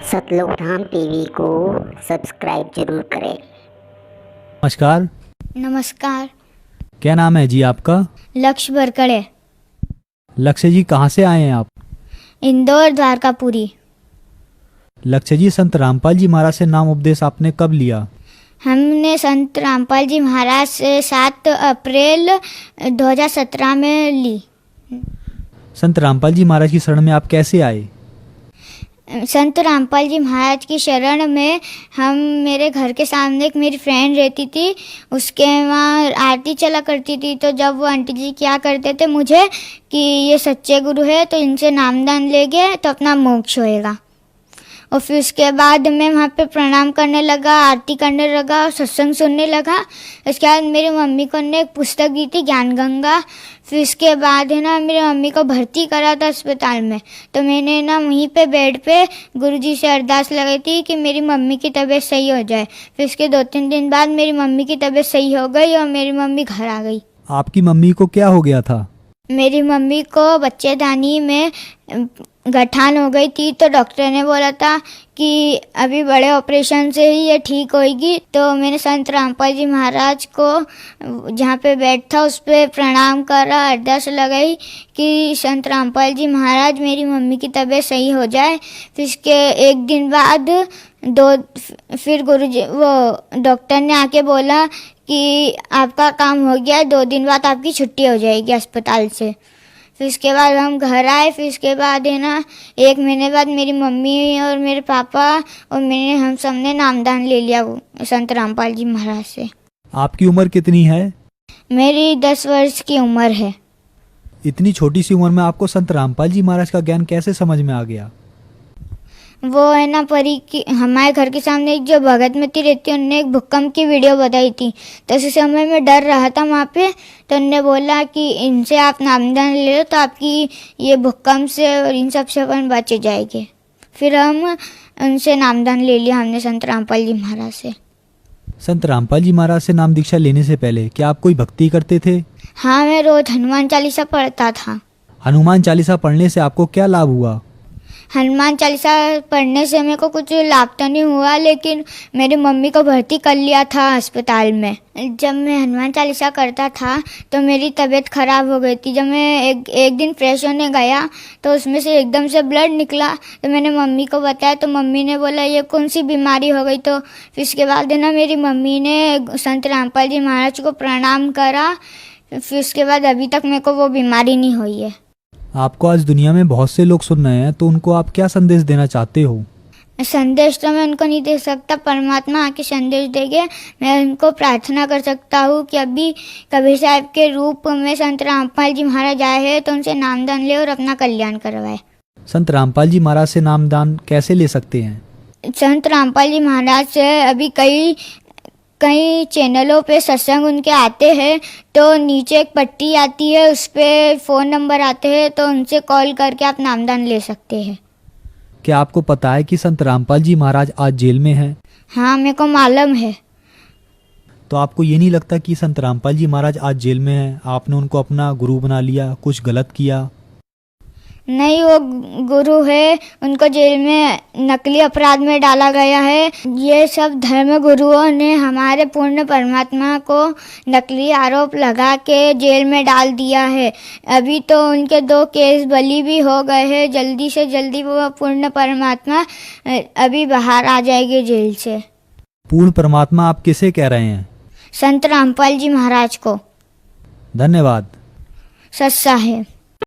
सतलोक धाम TV को subscribe जरूर करें। नमस्कार। नमस्कार। क्या नाम है जी आपका? लक्ष्य बरकड़े। लक्ष्य जी कहाँ से आए हैं आप? इंदौर द्वारकापुरी। लक्ष्य जी, संत रामपाल जी महाराज से नाम उपदेश आपने कब लिया? हमने संत रामपाल जी महाराज से 7 अप्रैल 2017 में ली। संत रामपाल जी महाराज की शरण में आप कैसे आए? संत रामपाल जी महाराज की शरण में हम मेरे घर के सामने एक मेरी फ्रेंड रहती थी, उसके वहाँ आरती चला करती थी। तो जब वो आंटी जी क्या करते थे मुझे कि ये सच्चे गुरु है तो इनसे नामदान लेंगे तो अपना मोक्ष होएगा। और फिर उसके बाद मैं वहाँ पे प्रणाम करने लगा, आरती करने लगा और सत्संग सुनने लगा। उसके बाद मेरी मम्मी को ने एक पुस्तक दी थी ज्ञान गंगा। फिर उसके बाद है ना मेरी मम्मी को भर्ती करा था अस्पताल में। तो मैंने ना वहीं पे बेड पे गुरुजी से अरदास लगाई थी कि मेरी मम्मी की तबीयत सही हो जाए। फिर उसके 2-3 दिन बाद मेरी मम्मी की तबीयत सही हो गई और मेरी मम्मी घर आ गई। आपकी मम्मी को क्या हो गया था? मेरी मम्मी को बच्चेदानी में गठान हो गई थी। तो डॉक्टर ने बोला था कि अभी बड़े ऑपरेशन से ही ये ठीक होएगी। तो मैंने संत रामपाल जी महाराज को जहाँ पे बेड था उस पर प्रणाम करा, अरदास लगाई कि संत रामपाल जी महाराज मेरी मम्मी की तबीयत सही हो जाए। फिर इसके एक दिन बाद फिर गुरुजी वो डॉक्टर ने आके बोला कि आपका काम हो गया, 2 दिन बाद आपकी छुट्टी हो जाएगी अस्पताल से। फिर उसके बाद हम घर आए। फिर उसके बाद है ना 1 महीने बाद मेरी मम्मी और मेरे पापा और हम सब ने नामदान ले लिया संत रामपाल जी महाराज से। आपकी उम्र कितनी है? मेरी 10 वर्ष की उम्र है। इतनी छोटी सी उम्र में आपको संत रामपाल जी महाराज का ज्ञान कैसे समझ में आ गया? वो है ना हमारे घर के सामने एक जो भगतमती रहती है उनने एक भूकंप की वीडियो बताई थी। तो उस समय मैं डर रहा था वहाँ पे। तो उनने बोला कि इनसे आप नामदान ले लो तो आपकी ये भूकंप से और इन सब से अपन बचे जाएंगे। फिर हम उनसे नामदान ले लिया हमने संत रामपाल जी महाराज से। संत रामपाल जी महाराज से नाम दीक्षा लेने से पहले क्या आप कोई भक्ति करते थे? हाँ, मैं रोज हनुमान चालीसा पढ़ता था। हनुमान चालीसा पढ़ने से आपको क्या लाभ हुआ? हनुमान चालीसा पढ़ने से मेरे को कुछ लाभ तो नहीं हुआ, लेकिन मेरी मम्मी को भर्ती कर लिया था अस्पताल में। जब मैं हनुमान चालीसा करता था तो मेरी तबीयत ख़राब हो गई थी। जब मैं एक दिन फ्रेश होने गया तो उसमें से एकदम से ब्लड निकला। तो मैंने मम्मी को बताया तो मम्मी ने बोला ये कौन सी बीमारी हो गई। तो फिर इसके बाद ना मेरी मम्मी ने संत रामपाल जी महाराज को प्रणाम करा। फिर उसके बाद अभी तक मेरे को वो बीमारी नहीं हुई है। आपको आज दुनिया में बहुत से लोग सुन रहे हैं, तो उनको आप क्या संदेश देना चाहते हो? संदेश तो मैं उनको नहीं दे सकता, परमात्मा आके संदेश देंगे। मैं उनको प्रार्थना कर सकता हूँ कि अभी कबीर साहब के रूप में संत रामपाल जी महाराज आए हैं तो उनसे नामदान ले और अपना कल्याण करवाए। संत रामपाल जी महाराज से नामदान कैसे ले सकते हैं? संत रामपाल जी महाराज से अभी कई चैनलों पे सत्संग उनके आते हैं। तो नीचे एक पट्टी आती है, उस पर फ़ोन नंबर आते हैं, तो उनसे कॉल करके आप नामदान ले सकते हैं। क्या आपको पता है कि संत रामपाल जी महाराज आज जेल में हैं? हाँ, मेरे को मालूम है। तो आपको ये नहीं लगता कि संत रामपाल जी महाराज आज जेल में हैं, आपने उनको अपना गुरु बना लिया, कुछ गलत किया? नहीं, वो गुरु है, उनको जेल में नकली अपराध में डाला गया है। ये सब धर्म गुरुओं ने हमारे पूर्ण परमात्मा को नकली आरोप लगा के जेल में डाल दिया है। अभी तो उनके 2 केस बली भी हो गए हैं। जल्दी से जल्दी वो पूर्ण परमात्मा अभी बाहर आ जाएंगे जेल से। पूर्ण परमात्मा आप किसे कह रहे हैं? संत रामपाल जी महाराज को। धन्यवाद। सच्चा है।